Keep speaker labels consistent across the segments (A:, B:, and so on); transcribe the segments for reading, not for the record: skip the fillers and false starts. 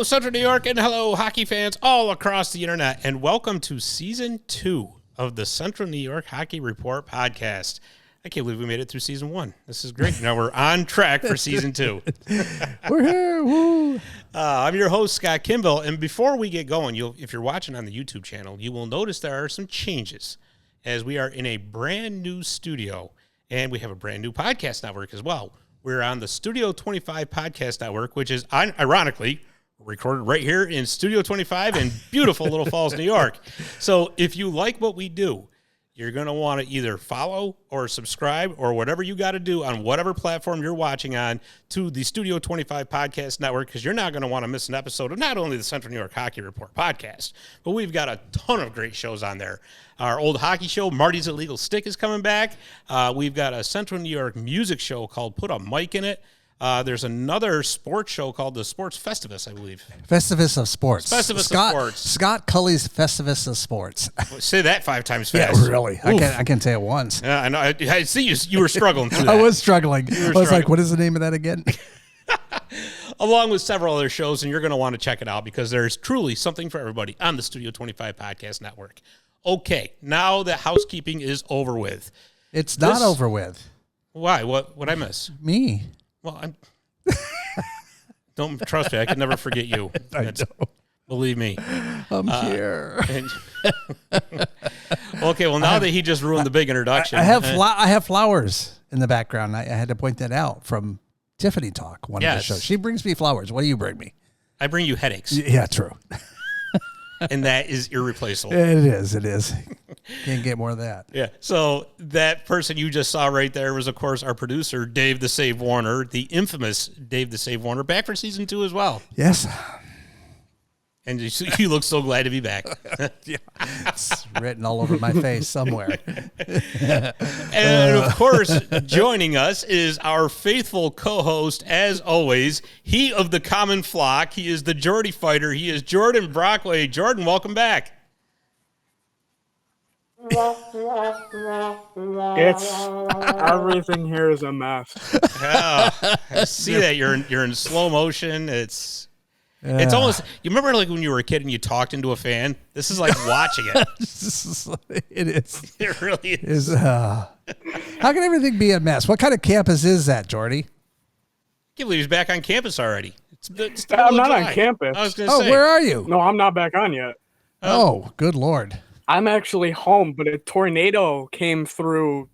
A: Hello, Central New York, and hello, hockey fans all across the internet, and welcome to Season 2 of the Central New York Hockey Report podcast. I can't believe we made it through Season 1. This is great. Now we're on track for Season 2.
B: We're here. Woo.
A: I'm your host, Scott Kimball, and before we get going, if you're watching on the YouTube channel, you will notice there are some changes as we are in a brand new studio, and we have a brand new podcast network as well. We're on the Studio 25 podcast network, which is ironically recorded right here in Studio 25 in beautiful Little Falls, New York. So if you like what we do, you're going to want to either follow or subscribe or whatever you got to do on whatever platform you're watching on to the Studio 25 podcast network, because you're not going to want to miss an episode of not only the Central New York Hockey Report podcast, but we've got a ton of great shows on there. Our old hockey show, Marty's Illegal Stick, is coming back. We've got a Central New York music show called Put a Mic in It. There's another sports show called the Sports Festivus, I believe.
B: Festivus of Sports.
A: Festivus of Sports.
B: Scott Cully's Festivus of Sports.
A: Say that 5 times fast.
B: Yeah, really. I can't say it once.
A: Yeah, I know. I see you were struggling through that.
B: I was struggling. I was like, what is the name of that again?
A: Along with several other shows, and you're going to want to check it out because there's truly something for everybody on the Studio 25 Podcast Network. Okay, now the housekeeping is over with.
B: It's not over with.
A: Why? What'd I miss?
B: Me.
A: Well, don't trust me. I could never forget you. Believe me.
B: I'm here.
A: Okay, well, now that he just ruined the big introduction.
B: I have flowers in the background. I had to point that out from Tiffany Talk, one of the shows. She brings me flowers. What do you bring me?
A: I bring you headaches.
B: Yeah, true.
A: And that is irreplaceable.
B: It is. Can't get more of that.
A: Yeah. So that person you just saw right there was, of course, our producer, Dave the Save Warner, the infamous Dave the Save Warner, back for Season 2 as well.
B: Yes.
A: And you look so glad to be back.
B: Yeah. It's written all over my face somewhere.
A: And, of course, joining us is our faithful co-host, as always, he of the common flock. He is the Geordie fighter. He is Jordan Brockway. Jordan, welcome back.
C: Everything here is a mess.
A: I see that you're in slow motion. It's almost, you remember like when you were a kid and you talked into a fan? This is like watching it.
B: It is.
A: It really is.
B: How can everything be a mess? What kind of campus is that, Jordy?
A: I can't believe he's back on campus already.
C: I'm not on campus.
A: I was going to say.
B: Where are you?
C: No, I'm not back on yet.
B: Oh, good Lord.
C: I'm actually home, but a tornado came through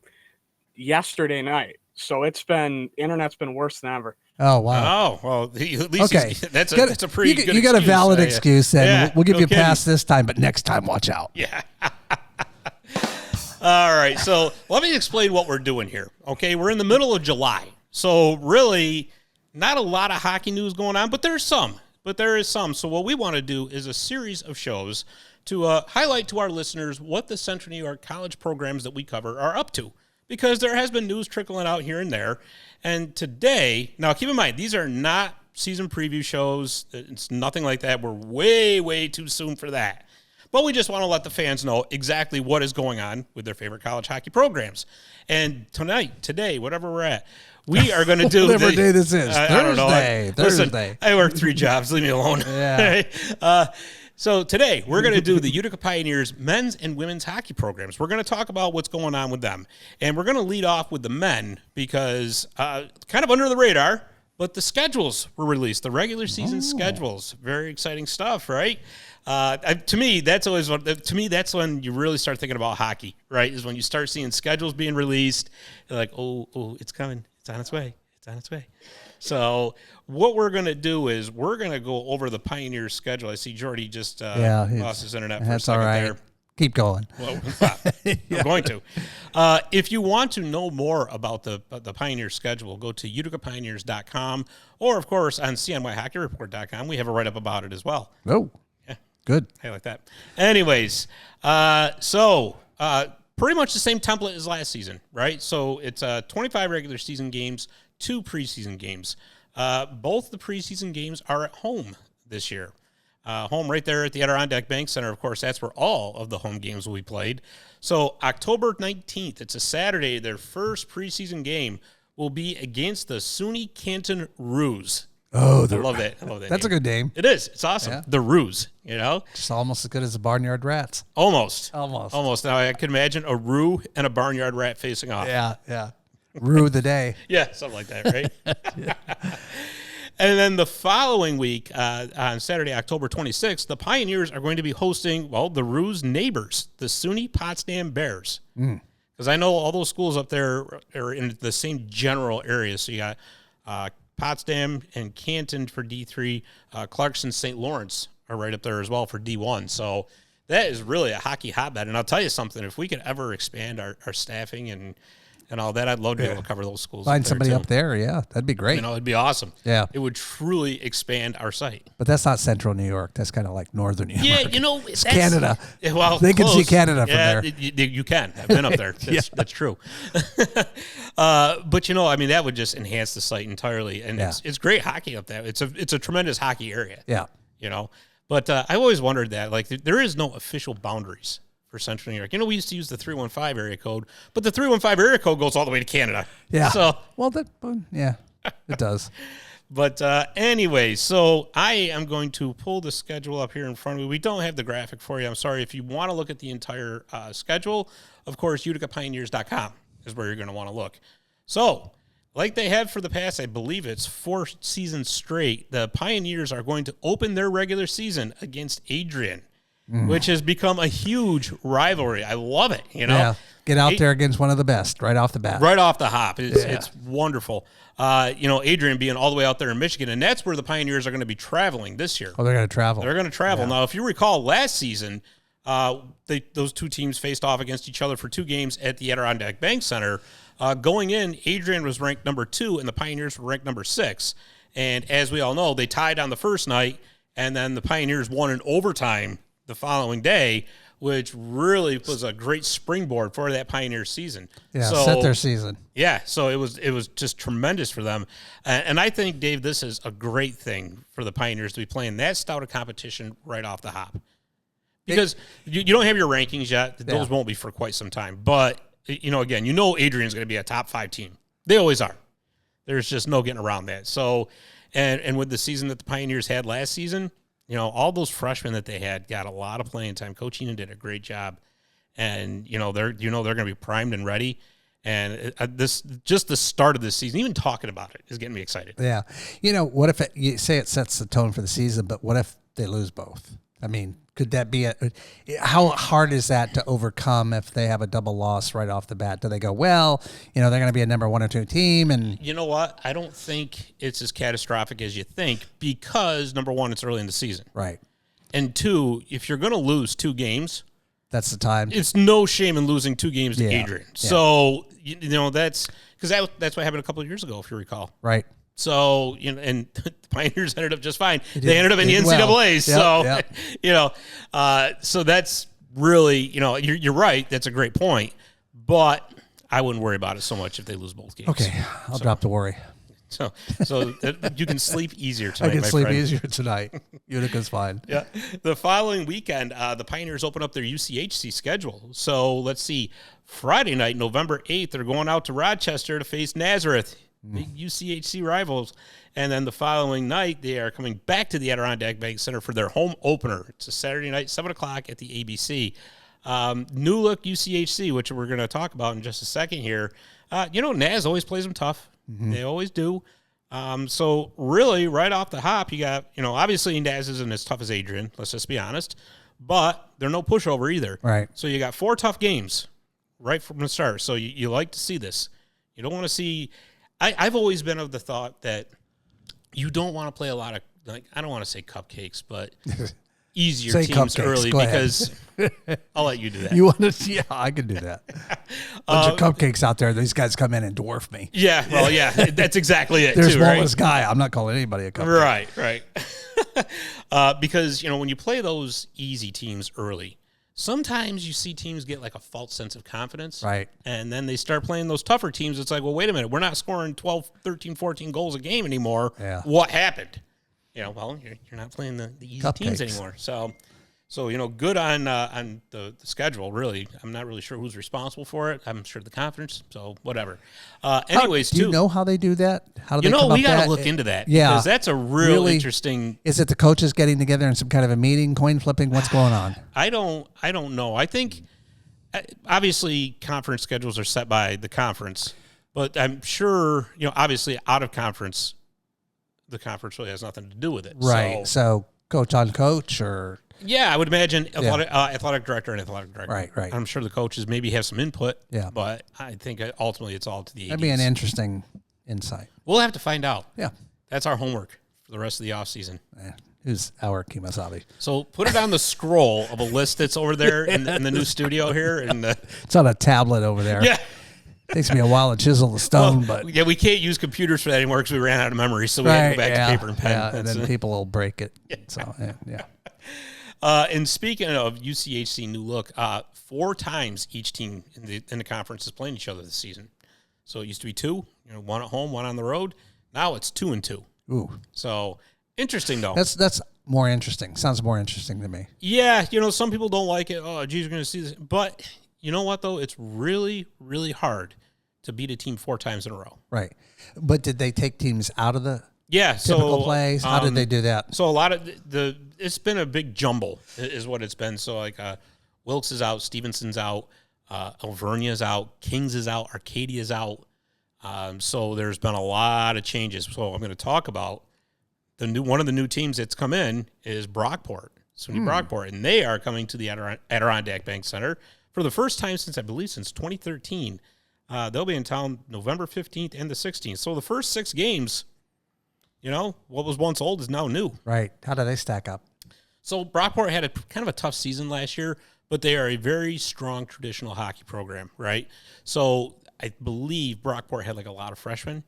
C: yesterday night. So internet's been worse than ever.
B: Oh, wow.
A: Oh, well, at least
B: okay.
A: That's a pretty good excuse.
B: You got a valid excuse, then.
A: Yeah,
B: we'll give you a pass this time, but next time, watch out.
A: Yeah. All right, so let me explain what we're doing here. Okay, we're in the middle of July, so really not a lot of hockey news going on, but there is some. So what we want to do is a series of shows to highlight to our listeners what the Central New York college programs that we cover are up to, because there has been news trickling out here and there. And today, now keep in mind, these are not season preview shows. It's nothing like that. We're way, way too soon for that. But we just want to let the fans know exactly what is going on with their favorite college hockey programs. And today, whatever we're at, we are going to do
B: whatever day this is.
A: I don't know.
B: Thursday.
A: Listen, I work 3 jobs. Leave me alone.
B: Yeah.
A: So today, we're going to do the Utica Pioneers men's and women's hockey programs. We're going to talk about what's going on with them. And we're going to lead off with the men because kind of under the radar, but the schedules were released, the regular season schedules. Very exciting stuff, right? To me, that's when you really start thinking about hockey, right? Is when you start seeing schedules being released. You're like, oh, it's coming. It's on its way. So what we're going to do is we're going to go over the Pioneers schedule. I see Jordy just lost his internet for a second there.
B: Keep going.
A: Well, I'm going to. If you want to know more about the Pioneer schedule, go to uticapioneers.com or, of course, on CNYHockeyReport.com. We have a write-up about it as well.
B: Oh, yeah. Good.
A: I like that. Anyways, so pretty much the same template as last season, right? So it's 25 regular season games, 2 preseason games. Both the preseason games are at home this year. Home right there at the Adirondack Bank Center. Of course, that's where all of the home games will be played. So October 19th, it's a Saturday, their first preseason game will be against the SUNY Canton Roos.
B: Oh,
A: I love that.
B: That's a good name.
A: It is. It's awesome.
B: Yeah.
A: The Ruse, you know?
B: It's almost as good as the Barnyard Rats.
A: Almost. Now I can imagine a Rue and a barnyard rat facing off.
B: Yeah. Rue the day.
A: Yeah, something like that, right? And then the following week, on Saturday, October 26th, the Pioneers are going to be hosting, the Rue's neighbors, the SUNY Potsdam Bears. Because I know all those schools up there are in the same general area. So you got Potsdam and Canton for D3. Clarkson, St. Lawrence are right up there as well for D1. So that is really a hockey hotbed. And I'll tell you something, if we could ever expand our staffing and all that, I'd love to be able to cover those schools.
B: Find somebody up there, yeah. That'd be great.
A: It'd be awesome.
B: Yeah.
A: It would truly expand our site.
B: But that's not central New York. That's kind of like northern New York.
A: Yeah,
B: it's Canada.
A: Well,
B: they can
A: close.
B: see Canada from there.
A: You can. I've been up there. That's true. But, that would just enhance the site entirely. And it's great hockey up there. It's a tremendous hockey area.
B: Yeah.
A: But I've always wondered that, like, there is no official boundaries for Central New York. We used to use the 315 area code, but the 315 area code goes all the way to Canada.
B: Yeah.
A: So,
B: it does.
A: But anyway, so I am going to pull the schedule up here in front of me. We don't have the graphic for you. I'm sorry. If you want to look at the entire schedule, of course, uticapioneers.com is where you're going to want to look. So, like they have for the past, I believe it's 4 seasons straight, the Pioneers are going to open their regular season against Adrian, which has become a huge rivalry. I love it,
B: Yeah. Get out there against one of the best right off the bat.
A: Right off the hop. It's wonderful. Adrian being all the way out there in Michigan, and that's where the Pioneers are going to be traveling this year.
B: Oh, they're going to travel.
A: They're going to travel. Yeah. Now, if you recall last season, those two teams faced off against each other for 2 games at the Adirondack Bank Center. Going in, Adrian was ranked number 2, and the Pioneers were ranked number 6. And as we all know, they tied on the first night, and then the Pioneers won in overtime the following day, which really was a great springboard for that Pioneers season.
B: Yeah, set their season.
A: Yeah, so it was just tremendous for them. And I think, Dave, this is a great thing for the Pioneers to be playing that stout of competition right off the hop. Because you don't have your rankings yet. Those won't be for quite some time. But, again, Adrian's going to be a top 5 team. They always are. There's just no getting around that. So, and with the season that the Pioneers had last season, all those freshmen that they had got a lot of playing time. Coach Heenan did a great job, and they're going to be primed and ready. And this just the start of this season, even talking about it is getting me excited.
B: Yeah, what if you say it sets the tone for the season, but what if they lose both? I mean, could that be how hard is that to overcome if they have a double loss right off the bat? Do they go, they're going to be a number 1 or 2 team? And
A: you know what? I don't think it's as catastrophic as you think because, number 1, it's early in the season.
B: Right.
A: And 2, if you're going to lose 2 games,
B: that's the time.
A: It's no shame in losing 2 games to Adrian. Yeah. So, that's because that's what happened a couple of years ago, if you recall.
B: Right.
A: So, and the Pioneers ended up just fine. They ended up in the NCAA.
B: Well.
A: So, so that's really, you're right. That's a great point. But I wouldn't worry about it so much if they lose both games.
B: Okay. I'll drop the worry.
A: So you can sleep easier tonight,
B: I can sleep easier tonight. Utica's fine.
A: Yeah. The following weekend, the Pioneers open up their UCHC schedule. So let's see. Friday night, November 8th, they're going out to Rochester to face Nazareth. Big UCHC rivals. And then the following night, they are coming back to the Adirondack Bank Center for their home opener. It's a Saturday night, 7 o'clock at the ABC. New look UCHC, which we're going to talk about in just a second here. Naz always plays them tough. Mm-hmm. They always do. So really, right off the hop, you got, obviously Naz isn't as tough as Adrian. Let's just be honest. But they're no pushover either.
B: Right.
A: So you got 4 tough games right from the start. So you like to see this. You don't want to see... I've always been of the thought that you don't want to play a lot of, I don't want to say cupcakes, but easier teams early because I'll let you do that.
B: You want to? Yeah, I can do that. Bunch of cupcakes out there. These guys come in and dwarf me.
A: Yeah, well, yeah, that's exactly it.
B: There's smallest guy. I'm not calling anybody a cupcake.
A: Right. Because when you play those easy teams early, sometimes you see teams get like a false sense of confidence.
B: Right.
A: And then they start playing those tougher teams. It's like, well, wait a minute. We're not scoring 12, 13, 14 goals a game anymore.
B: Yeah.
A: What happened? Well, you're not playing the easy teams anymore. So So, good on the schedule, really. I'm not really sure who's responsible for it. I'm sure the conference, so whatever. Anyways,
B: do you know how they do that? How do they come
A: we
B: up
A: got to
B: that?
A: look into that.
B: Yeah.
A: Because that's a really interesting.
B: Is it the coaches getting together in some kind of a meeting, coin flipping? What's going on?
A: I don't know. I think, obviously, conference schedules are set by the conference. But I'm sure, obviously, out of conference, the conference really has nothing to do with it.
B: Right. So coach on coach or...
A: Yeah, I would imagine athletic director and athletic director.
B: Right.
A: I'm sure the coaches maybe have some input.
B: Yeah.
A: But I think ultimately it's all to the ADs.
B: That'd be an interesting insight.
A: We'll have to find out.
B: Yeah.
A: That's our homework for the rest of the offseason.
B: Who's our Kimasabi?
A: So put it on the scroll of a list that's over there in the new studio here.
B: It's on a tablet over there.
A: Yeah.
B: Takes me a while to chisel the stone, but...
A: Yeah, we can't use computers for that anymore because we ran out of memory, so we had to go back to paper and pen.
B: Yeah, and then people will break it. So, yeah.
A: And speaking of UCHC new look, 4 times each team in the conference is playing each other this season. So it used to be 2, one at home, one on the road. Now it's 2 and 2.
B: Ooh.
A: So interesting though.
B: That's more interesting. Sounds more interesting to me.
A: Yeah, some people don't like it. Oh, geez, you're going to see this. But you know what though? It's really, really hard to beat a team 4 times in a row.
B: Right. But did they take teams out of the typical plays? How did they do that?
A: So a lot of it's been a big jumble is what it's been. So like Wilkes is out, Stevenson's out, Alvernia's out, Kings is out, Arcadia's out. So there's been a lot of changes. So I'm going to talk about one of the new teams that's come in is Brockport, SUNY Brockport, and they are coming to the Adirondack Bank Center for the first time since 2013. They'll be in town November 15th and the 16th. So the first 6 games, what was once old is now new.
B: Right. How do they stack up?
A: So Brockport had a kind of a tough season last year, but they are a very strong traditional hockey program, right? So I believe Brockport had like a lot of freshmen,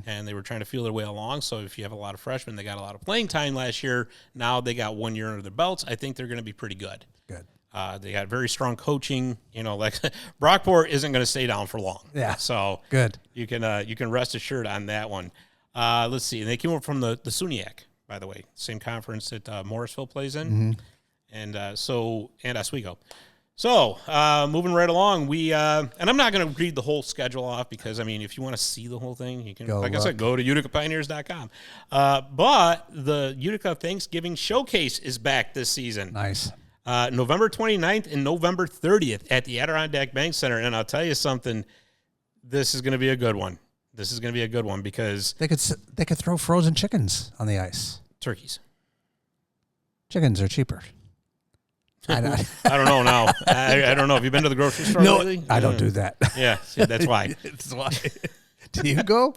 A: and they were trying to feel their way along. So if you have a lot of freshmen, they got a lot of playing time last year. Now they got 1 year under their belts. I think they're going to be pretty good.
B: Good.
A: They got very strong coaching. Like Brockport isn't going to stay down for long.
B: Yeah.
A: So
B: good.
A: You can rest assured on that one. Let's see. And they came over from the SUNYAC, by the way, same conference that Morrisville plays in, and Oswego. So moving right along, and I'm not going to read the whole schedule off because if you want to see the whole thing, you can, I said, go to uticapioneers.com. But the Utica Thanksgiving Showcase is back this season.
B: Nice.
A: November 29th and November 30th at the Adirondack Bank Center. And I'll tell you something, this is going to be a good one. This is going to be a good one because
B: they could throw frozen chickens on the ice.
A: Turkeys.
B: Chickens are cheaper.
A: I don't know now. I don't know. Have you been to the grocery store lately?
B: I don't do that.
A: Yeah, see, that's why.
B: That's why. Do you go?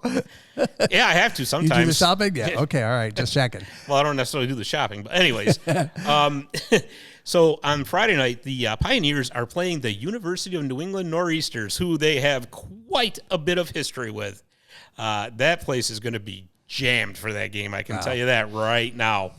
A: Yeah, I have to sometimes.
B: You do the shopping? Yeah. Okay. All right. Just checking.
A: Well, I don't necessarily do the shopping, but anyways. So on Friday night, the Pioneers are playing the University of New England Nor'easters, who they have quite a bit of history with. That place is going to be jammed for that game. I can tell you that right now.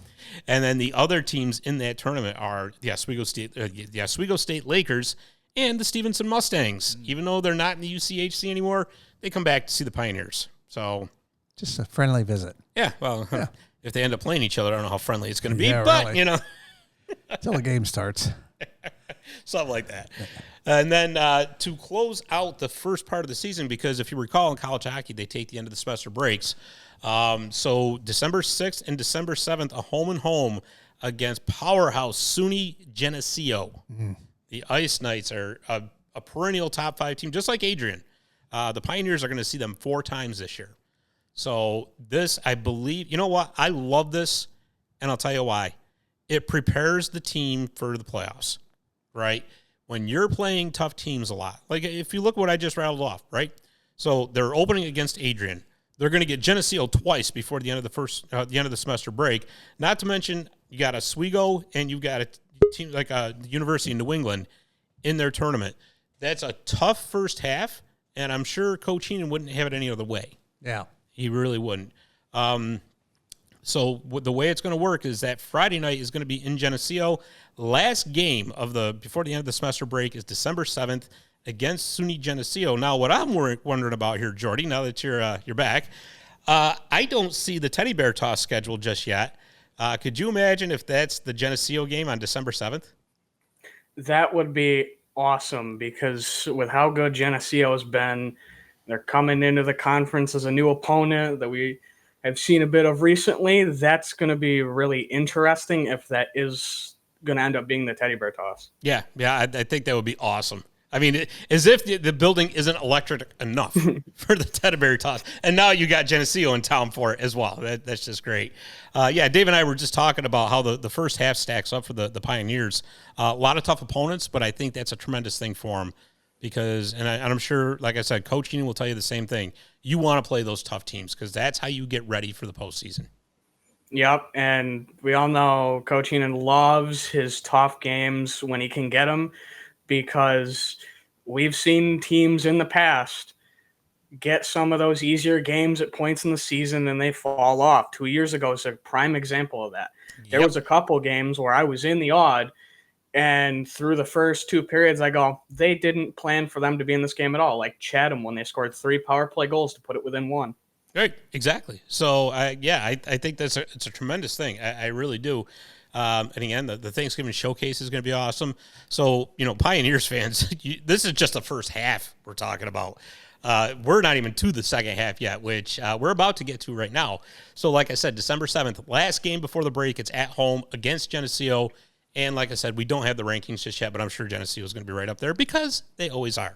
A: And then the other teams in that tournament are the Oswego State Lakers and the Stevenson Mustangs. Even though they're not in the UCHC anymore, they come back to see the Pioneers. So
B: just a friendly visit.
A: Yeah, well, if they end up playing each other, I don't know how friendly it's going to be, but
B: really. Until the game starts.
A: Something like that. And then to close out the first part of the season, because if you recall in college hockey, they take the end of the semester breaks. So December 6th and December 7th, a home against powerhouse SUNY Geneseo. The Ice Knights are a perennial top 5 team, just like Adrian. The Pioneers are going to see them 4 times this year. So this, I believe, you know what? I love this, and I'll tell you why. It prepares the team for the playoffs, right? When you're playing tough teams a lot. Like if you look what I just rattled off, right? So they're opening against Adrian. They're going to get Geneseo twice before the end of the semester break. Not to mention you got Oswego and you got a team like the University of New England in their tournament. That's a tough first half, and I'm sure Coach Heenan wouldn't have it any other way.
B: Yeah,
A: he really wouldn't. So the way it's going to work is that Friday night is going to be in Geneseo. Last game before the end of the semester break is December 7th against SUNY Geneseo. Now, what I'm wondering about here, Jordy, now that you're back, I don't see the teddy bear toss schedule just yet. Could you imagine if that's the Geneseo game on December 7th?
C: That would be awesome because with how good Geneseo has been, they're coming into the conference as a new opponent that we have seen a bit of recently. That's going to be really interesting if that is going to end up being the teddy bear toss.
A: Yeah, I think that would be awesome. I mean, as if the building isn't electric enough for the teddy bear toss. And now you got Geneseo in town for it as well. That's just great. Yeah, Dave and I were just talking about how the first half stacks up for the Pioneers. A lot of tough opponents, but I think that's a tremendous thing for them because, and I'm sure, like I said, Coach Keenan will tell you the same thing. You want to play those tough teams because that's how you get ready for the postseason.
C: Yep, and we all know Coach Keenan loves his tough games when he can get them because we've seen teams in the past get some of those easier games at points in the season and they fall off. 2 years ago is a prime example of that. There was a couple games where I was in the odd, and through the first two periods, I go, they didn't plan for them to be in this game at all. Like Chatham when they scored 3 power play goals to put it within 1.
A: Right, exactly. So, I think it's a tremendous thing. I really do. And again, the Thanksgiving showcase is going to be awesome. So, Pioneers fans, this is just the first half we're talking about. We're not even to the second half yet, which we're about to get to right now. So, like I said, December 7th, last game before the break, it's at home against Geneseo. And like I said, we don't have the rankings just yet, but I'm sure Geneseo is going to be right up there because they always are.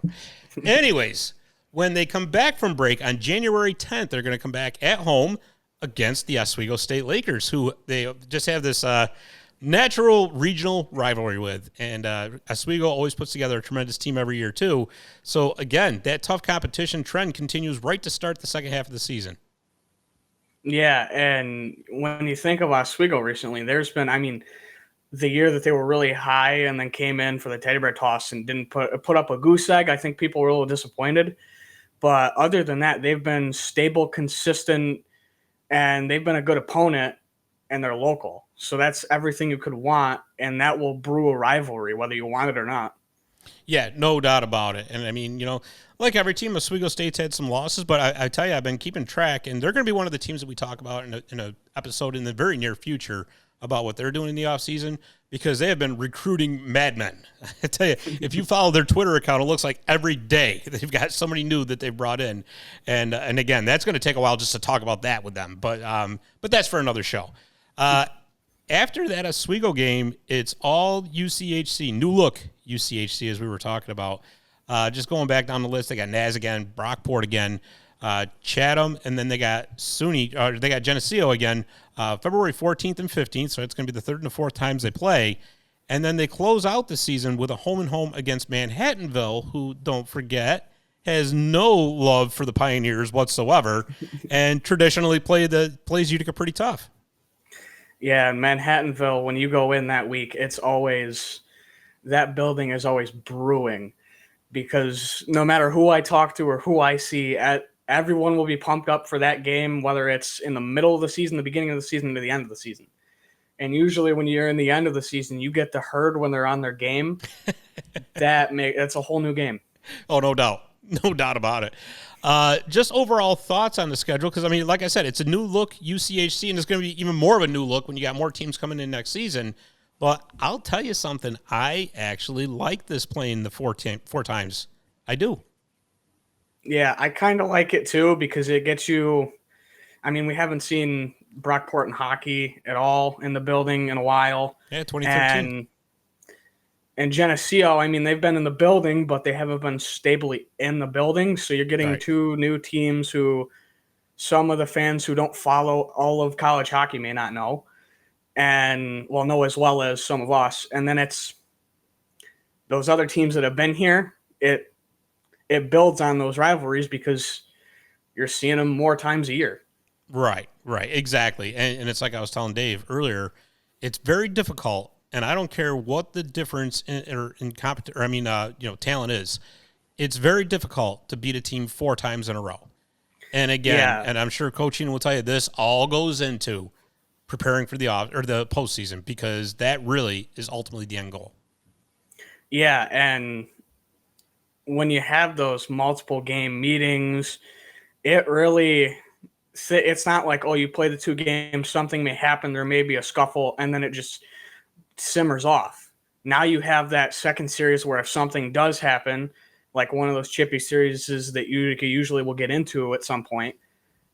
A: Anyways, when they come back from break on January 10th, they're going to come back at home against the Oswego State Lakers, who they just have this natural regional rivalry with. And Oswego always puts together a tremendous team every year, too. So, again, that tough competition trend continues right to start the second half of the season.
C: Yeah, and when you think of Oswego recently, there's been, the year that they were really high and then came in for the teddy bear toss and didn't put up a goose egg, I think people were a little disappointed. But other than that, they've been stable, consistent, and they've been a good opponent, and they're local. So that's everything you could want, and that will brew a rivalry, whether you want it or not.
A: Yeah, no doubt about it. And, I mean, like every team, Oswego State's had some losses, but I tell you, I've been keeping track, and they're going to be one of the teams that we talk about in an episode in the very near future about what they're doing in the offseason because they have been recruiting madmen. I tell you, if you follow their Twitter account, it looks like every day they've got somebody new that they've brought in. And again, that's going to take a while just to talk about that with them. But that's for another show. After that Oswego game, it's all UCHC, new look UCHC as we were talking about. Just going back down the list, they got Naz again, Brockport again, Chatham, and then they got they got Geneseo again, February 14th and 15th, so it's going to be the third and the fourth times they play. And then they close out the season with a home-and-home against Manhattanville, who, don't forget, has no love for the Pioneers whatsoever and traditionally plays Utica pretty tough.
C: Yeah, Manhattanville, when you go in that week, that building is always brewing because no matter who I talk to or who I see, everyone will be pumped up for that game, whether it's in the middle of the season, the beginning of the season, to the end of the season. And usually when you're in the end of the season, you get the herd when they're on their game. That's a whole new game.
A: Oh, no doubt. No doubt about it. Just overall thoughts on the schedule, because, like I said, it's a new look UCHC, and it's going to be even more of a new look when you got more teams coming in next season. But I'll tell you something. I actually like this playing the four times. I do.
C: Yeah, I kind of like it too because it gets you – we haven't seen Brockport and hockey at all in the building in a while.
A: Yeah, 2013.
C: And Geneseo, they've been in the building, but they haven't been stably in the building. So you're getting two new teams who some of the fans who don't follow all of college hockey may not know and will know as well as some of us. And then it's those other teams that have been here. It builds on those rivalries because you're seeing them more times a year. Right,
A: exactly. And it's like I was telling Dave earlier, it's very difficult, and I don't care what the difference in talent is. It's very difficult to beat a team 4 times in a row. And again, and I'm sure coaching will tell you this all goes into preparing for the postseason because that really is ultimately the end goal.
C: Yeah, and when you have those multiple game meetings, it really it's not like, oh, you play the 2 games, something may happen, there may be a scuffle, and then it just simmers off. Now you have that second series where if something does happen, like one of those chippy series that Utica usually will get into at some point,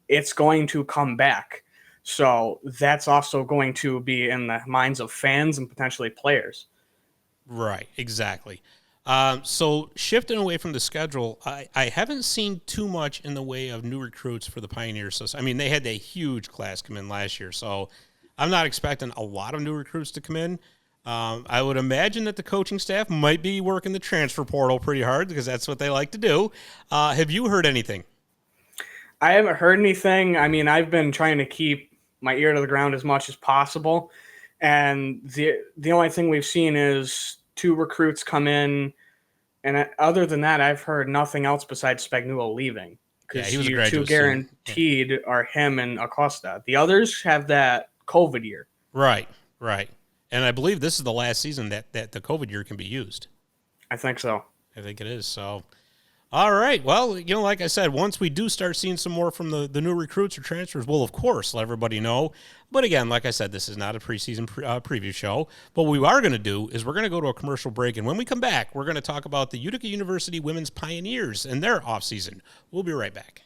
C: it's going to come back. So that's also going to be in the minds of fans and potentially players.
A: Right, exactly. So shifting away from the schedule, I haven't seen too much in the way of new recruits for the Pioneers. So, I mean, they had a huge class come in last year, so I'm not expecting a lot of new recruits to come in. I would imagine that the coaching staff might be working the transfer portal pretty hard because that's what they like to do. Have you heard anything?
C: I haven't heard anything. I mean, I've been trying to keep my ear to the ground as much as possible. And the only thing we've seen is 2 recruits come in. And other than that, I've heard nothing else besides Spagnuolo leaving. Because
A: he was a
C: you
A: graduate
C: 2 guaranteed are him and Acosta. The others have that COVID year.
A: Right. And I believe this is the last season that the COVID year can be used.
C: I think so.
A: I think it is. So, all right. Well, like I said, once we do start seeing some more from the new recruits or transfers, we'll, of course, let everybody know. But again, like I said, this is not a preseason preview show. But what we are going to do is we're going to go to a commercial break. And when we come back, we're going to talk about the Utica University Women's Pioneers and their offseason. We'll be right back.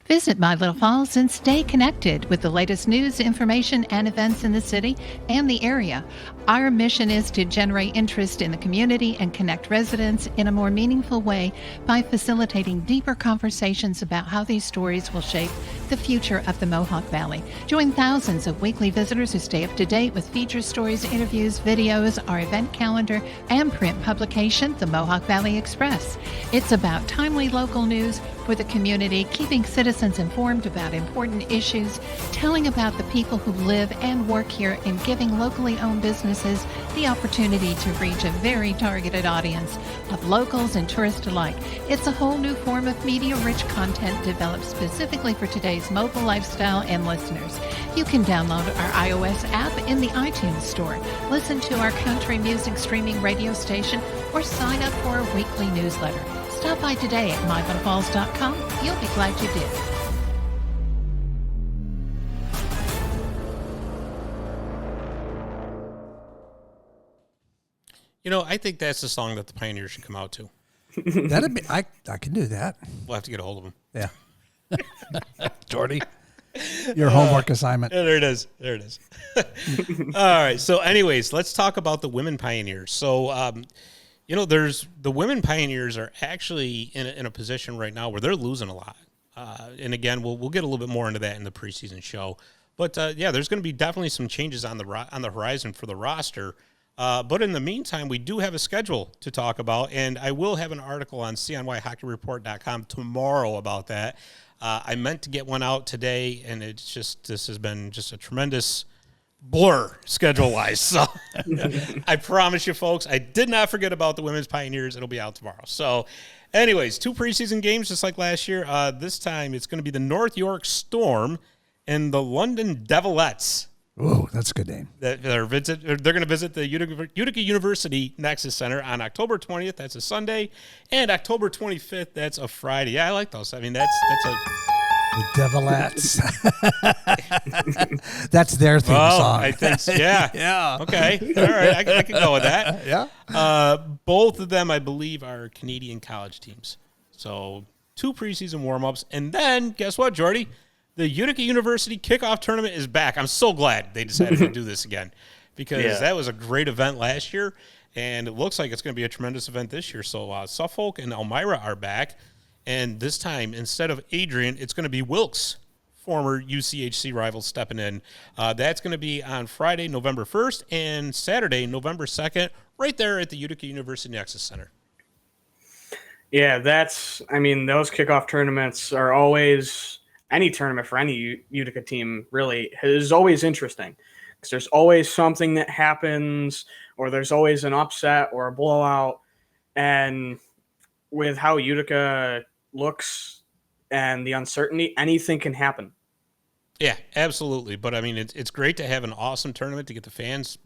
D: Visit My Little Falls and stay connected with the latest news, information, and events in the city and the area. Our mission is to generate interest in the community and connect residents in a more meaningful way by facilitating deeper conversations about how these stories will shape the future of the Mohawk Valley. Join thousands of weekly visitors who stay up to date with feature stories, interviews, videos, our event calendar, and print publication, the Mohawk Valley Express. It's about timely local news for the community, keeping citizens informed about important issues, telling about the people who live and work here, and giving locally owned businesses the opportunity to reach a very targeted audience of locals and tourists alike. It's a whole new form of media-rich content developed specifically for today's mobile lifestyle and listeners. You can download our iOS app in the iTunes Store, listen to our country music streaming radio station, or sign up for our weekly newsletter. Stop by today at mylittlefalls.com. You'll be glad you did.
A: I think that's the song that the Pioneers should come out to.
B: That'd be. I can do that.
A: We'll have to get a hold of them.
B: Yeah. Jordy, your homework assignment.
A: Yeah, there it is. All right. So, anyways, let's talk about the women Pioneers. So, there's the women Pioneers are actually in a position right now where they're losing a lot. And again, we'll get a little bit more into that in the preseason show. But there's going to be definitely some changes on the horizon for the roster. But in the meantime, we do have a schedule to talk about, and I will have an article on CNYHockeyReport.com tomorrow about that. I meant to get one out today, and this has been just a tremendous blur schedule-wise. So I promise you, folks, I did not forget about the Women's Pioneers. It'll be out tomorrow. So anyways, 2 preseason games just like last year. This time it's going to be the North York Storm and the London Devilettes.
B: Oh, that's a good name.
A: They're going to visit the Utica University Nexus Center on October 20th. That's a Sunday. And October 25th, that's a Friday. Yeah, I like those. I mean, that's a...
B: The Devilettes. That's their theme song.
A: I think so. Yeah.
B: Yeah.
A: Okay. All right. I can go with that.
B: Yeah.
A: Both of them, I believe, are Canadian college teams. So 2 preseason warm-ups. And then, guess what, Jordy? The Utica University kickoff tournament is back. I'm so glad they decided to do this again because that was a great event last year, and it looks like it's going to be a tremendous event this year. So Suffolk and Elmira are back, and this time, instead of Adrian, it's going to be Wilkes, former UCHC rival, stepping in. That's going to be on Friday, November 1st, and Saturday, November 2nd, right there at the Utica University Nexus Center.
C: Yeah, those kickoff tournaments are always... Any tournament for any Utica team really is always interesting because there's always something that happens or there's always an upset or a blowout. And with how Utica looks and the uncertainty, anything can happen.
A: Yeah, absolutely. But, I mean, it's great to have an awesome tournament to get the fans,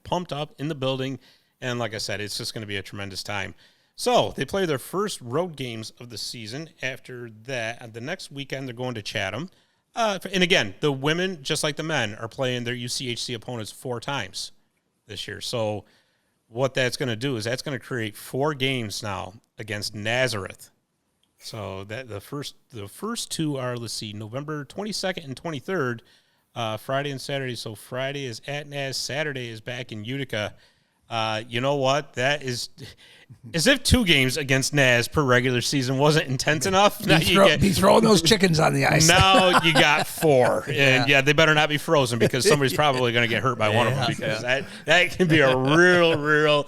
A: pumped up in the building. And like I said, it's just going to be a tremendous time. So they play their first road games of the season. After that, the next weekend, they're going to Chatham. And again, the women, just like the men, are playing their UCHC opponents 4 times this year. So what that's going to do is that's going to create 4 games now against Nazareth. So that the first 2 are, let's see, November 22nd and 23rd, Friday and Saturday. So Friday is at Naz, Saturday is back in Utica. You know what? That is as if 2 games against Naz per regular season wasn't intense enough. Now
B: Be throwing those chickens on the ice.
A: Now you got 4. And yeah, they better not be frozen because somebody's probably going to get hurt by one of them because that can be a real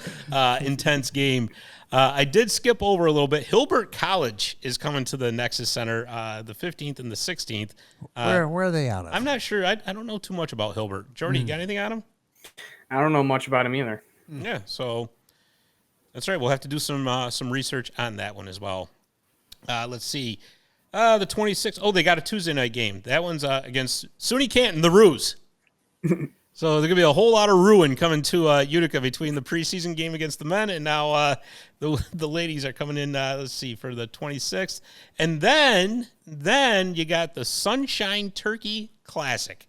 A: intense game. I did skip over a little bit. Hilbert College is coming to the Nexus Center the 15th and the 16th.
B: Where are they out of?
A: I'm not sure. I don't know too much about Hilbert. Jordy, you got anything on him?
C: I don't know much about him either.
A: Yeah, so that's right. We'll have to do some research on that one as well. Let's see. The 26th. Oh, they got a Tuesday night game. That one's against SUNY Canton, the Roos. So there's going to be a whole lot of ruin coming to Utica between the preseason game against the men and now the ladies are coming in, let's see, for the 26th. And then you got the Sunshine Turkey Classic,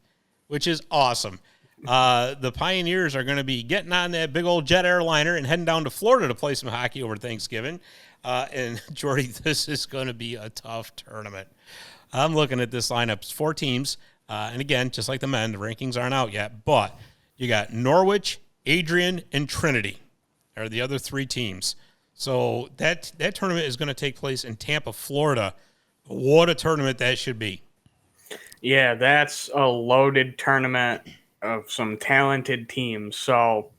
A: which is awesome. The Pioneers are going to be getting on that big old jet airliner and heading down to Florida to play some hockey over Thanksgiving. And Jordy, this is going to be a tough tournament. I'm looking at this lineup. It's 4 teams. And again, just like the men, the rankings aren't out yet. But you got Norwich, Adrian, and Trinity are the other 3 teams. So that tournament is going to take place in Tampa, Florida. What a tournament that should be.
C: Yeah, that's a loaded tournament of some talented teams. So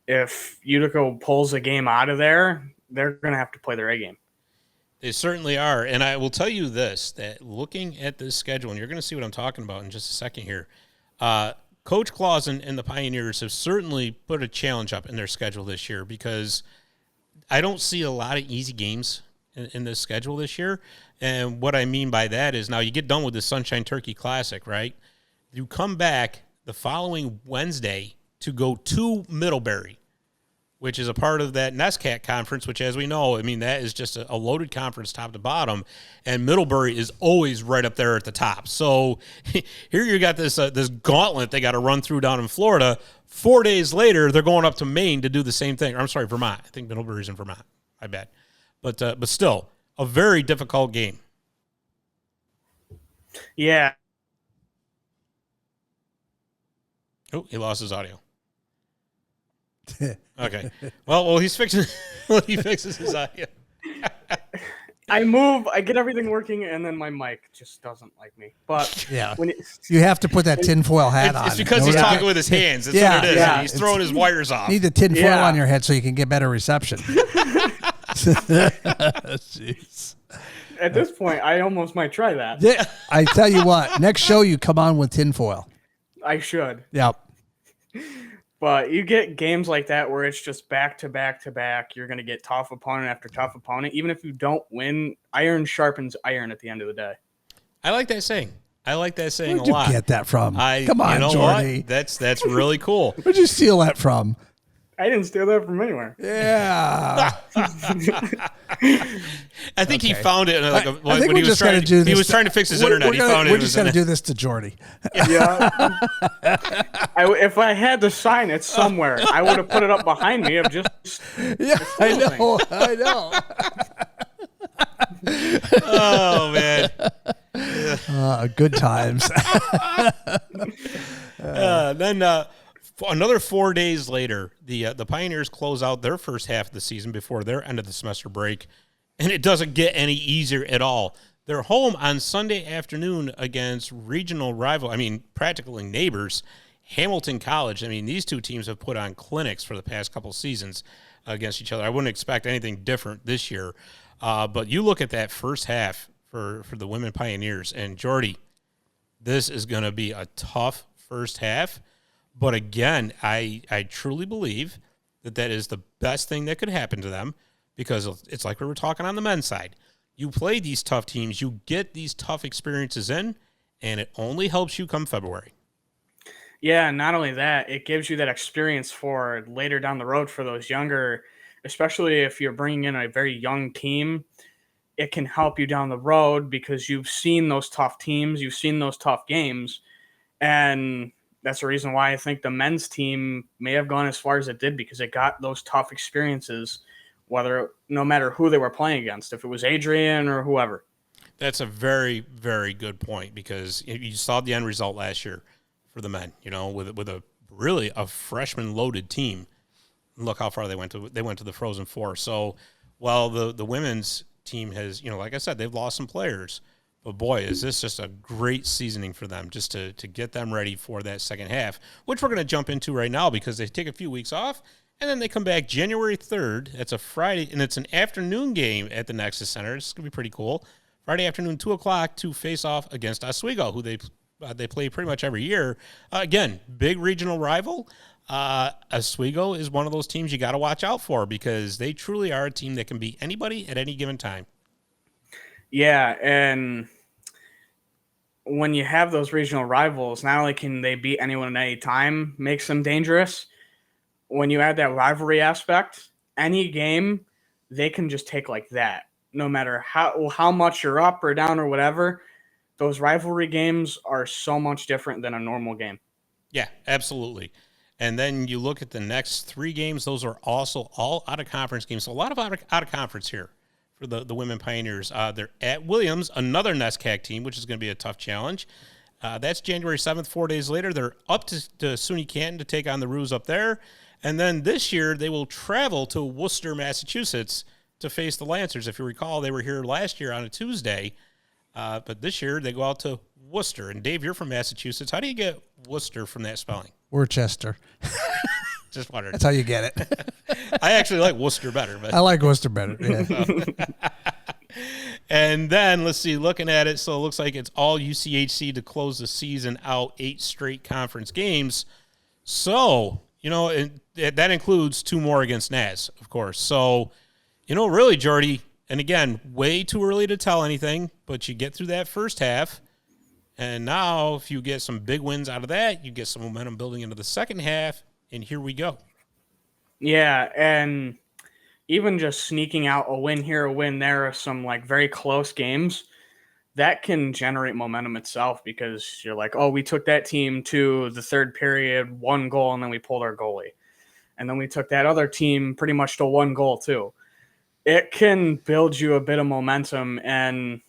C: if Utica pulls a game out of there, they're going to have to play their A game.
A: They certainly are. And I will tell you this, that looking at this schedule, and you're going to see what I'm talking about in just a second here, Coach Clausen and the Pioneers have certainly put a challenge up in their schedule this year because I don't see a lot of easy games in this schedule this year. And what I mean by that is now you get done with the Sunshine Turkey Classic, right? You come back the following Wednesday to go to Middlebury, which is a part of that NESCAC conference, which, as we know, I mean, that is just a loaded conference top to bottom, and Middlebury is always right up there at the top. So here you got this gauntlet they got to run through down in Florida. 4 days later, they're going up to Maine to do the same thing. I'm sorry, Vermont. I think Middlebury's in Vermont. I bet. But still, a very difficult game.
C: Yeah.
A: Oh, he lost his audio. Okay. Well, he fixes his audio.
C: I get everything working, and then my mic just doesn't like me. But
B: yeah, you have to put that tinfoil hat on.
A: It's because he's talking with his hands. That's what it is. Yeah, he's throwing his wires off.
B: You need the tinfoil on your head so you can get better reception.
C: Jeez. At this point, I almost might try that.
B: Yeah, I tell you what, next show you come on with tinfoil.
C: I should.
B: Yep.
C: But you get games like that where it's just back to back to back. You're going to get tough opponent after tough opponent. Even if you don't win, iron sharpens iron at the end of the day.
A: I like that saying. A lot.
B: Where'd you get that from? Come on, Jordy.
A: That's really cool.
B: Where'd you steal that from?
C: I didn't steal that from anywhere.
B: Yeah.
A: I think he found it.
B: When he was trying
A: to fix his internet. He found it.
B: We're just going to do this to Jordy.
C: Yeah. If I had to sign it somewhere, I would have put it up behind me.
B: I know.
A: Oh, man.
B: Good times.
A: Then another 4 days later, the Pioneers close out their first half of the season before their end of the semester break, and it doesn't get any easier at all. They're home on Sunday afternoon against regional rival, practically neighbors, Hamilton College. These 2 teams have put on clinics for the past couple seasons against each other. I wouldn't expect anything different this year. But you look at that first half for the women Pioneers, and Jordy, this is going to be a tough first half. But again, I truly believe that is the best thing that could happen to them because it's like we were talking on the men's side. You play these tough teams, you get these tough experiences in, and it only helps you come February.
C: Yeah, not only that, it gives you that experience for later down the road for those younger, especially if you're bringing in a very young team. it can help you down the road because you've seen those tough teams, you've seen those tough games. And that's the reason why I think the men's team may have gone as far as it did, because it got those tough experiences, no matter who they were playing against, if it was Adrian or whoever.
A: That's a very, very good point, because you saw the end result last year for the men, with a really a freshman loaded team. Look how far they went to the Frozen Four. So while the women's team has, like I said, they've lost some players, but boy, is this just a great seasoning for them, just to get them ready for that second half, which we're going to jump into right now, because they take a few weeks off, and then they come back January 3rd. It's a Friday, and it's an afternoon game at the Nexus Center. It's going to be pretty cool. Friday afternoon, 2 o'clock, to face off against Oswego, who they play pretty much every year. Again, big regional rival. Oswego is one of those teams you got to watch out for, because they truly are a team that can beat anybody at any given time.
C: Yeah, and when you have those regional rivals, not only can they beat anyone at any time, makes them dangerous. When you add that rivalry aspect, any game, they can just take like that. No matter how much you're up or down or whatever, those rivalry games are so much different than a normal game.
A: Yeah, absolutely. And then you look at the next 3 games; those are also all out of conference games. So a lot of out of conference here for the Women Pioneers. They're at Williams, another NESCAC team, which is going to be a tough challenge. That's January 7th. 4 days later, they're up to SUNY Canton to take on the Roos up there. And then this year, they will travel to Worcester, Massachusetts, to face the Lancers. If you recall, they were here last year on a Tuesday, but this year they go out to Worcester. And Dave, you're from Massachusetts. How do you get Worcester from that spelling?
B: Worcester.
A: Just wondered.
B: That's how you get it.
A: I actually like Worcester better. But
B: I like Worcester better. Yeah.
A: And then let's see, looking at it, so it looks like it's all UCHC to close the season out, 8 straight conference games. So, that includes 2 more against NAS, of course. So, really, Jordy, and again, way too early to tell anything, but you get through that first half, and now if you get some big wins out of that, you get some momentum building into the second half, and here we go.
C: Yeah, and even just sneaking out a win here, a win there, of some like very close games, that can generate momentum itself, because you're like, oh, we took that team to the third period, 1 goal, and then we pulled our goalie. And then we took that other team pretty much to 1 goal too. It can build you a bit of momentum, and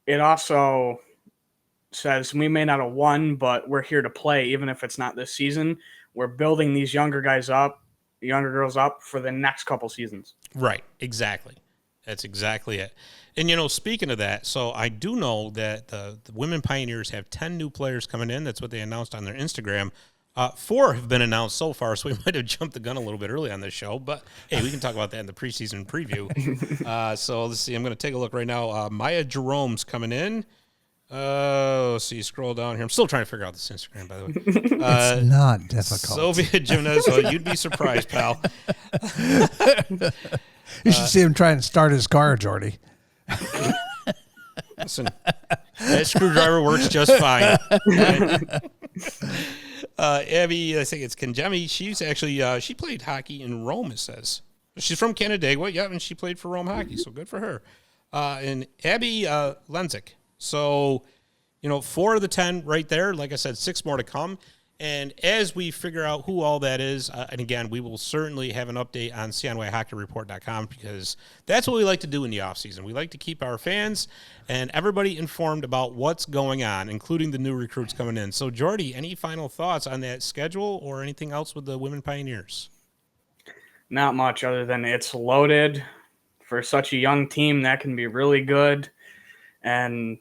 C: it also says we may not have won, but we're here to play, even if it's not this season. We're building these younger girls up for the next couple seasons.
A: Right, exactly. That's exactly it. And, speaking of that, so I do know that the Women Pioneers have 10 new players coming in. That's what they announced on their Instagram. 4 have been announced so far, so we might have jumped the gun a little bit early on this show. But, hey, we can talk about that in the preseason preview. So let's see. I'm going to take a look right now. Maya Jerome's coming in. Let's see. Scroll down here. I'm still trying to figure out this Instagram, by the way.
B: It's not difficult.
A: Soviet gymnast. So you'd be surprised, pal.
B: You should see him trying to start his car, Jordy.
A: Listen, that screwdriver works just fine. Abby, I think it's Kanjemi. She's actually she played hockey in Rome. It says she's from Canandaigua. Yeah, and she played for Rome Hockey, so good for her. And Abby Lenzik. So, 4 of the 10 right there. Like I said, 6 more to come. And as we figure out who all that is, and again, we will certainly have an update on CNYHockeyReport.com, because that's what we like to do in the offseason. We like to keep our fans and everybody informed about what's going on, including the new recruits coming in. So, Jordy, any final thoughts on that schedule or anything else with the Women Pioneers?
C: Not much, other than it's loaded. For such a young team, that can be really good. And,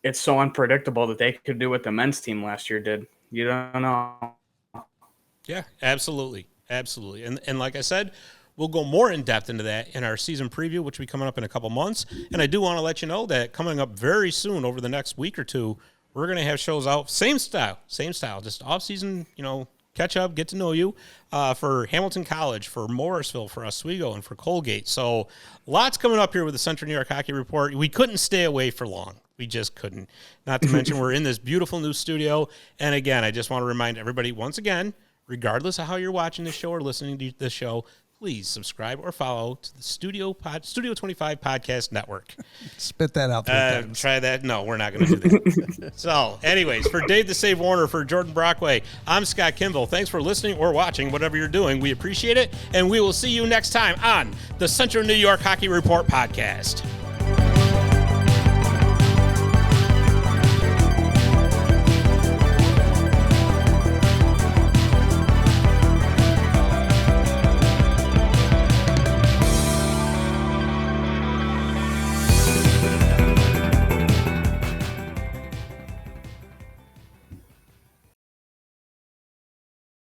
C: it's so unpredictable that they could do what the men's team last year did. You don't know.
A: Yeah, absolutely. Absolutely. And like I said, we'll go more in depth into that in our season preview, which will be coming up in a couple months. And I do want to let you know that coming up very soon, over the next week or 2, we're going to have shows out. Same style, just off-season, catch up, get to know you, for Hamilton College, for Morrisville, for Oswego, and for Colgate. So lots coming up here with the Central New York Hockey Report. We couldn't stay away for long. We just couldn't. Not to mention we're in this beautiful new studio. And again, I just want to remind everybody once again, regardless of how you're watching this show or listening to this show, please subscribe or follow to the Studio 25 Podcast Network.
B: Spit that out 3 times.
A: Try that. No, we're not going to do that. So, anyways, for Dave the Save Warner, for Jordan Brockway, I'm Scott Kimball. Thanks for listening or watching, whatever you're doing. We appreciate it, and we will see you next time on the Central New York Hockey Report podcast.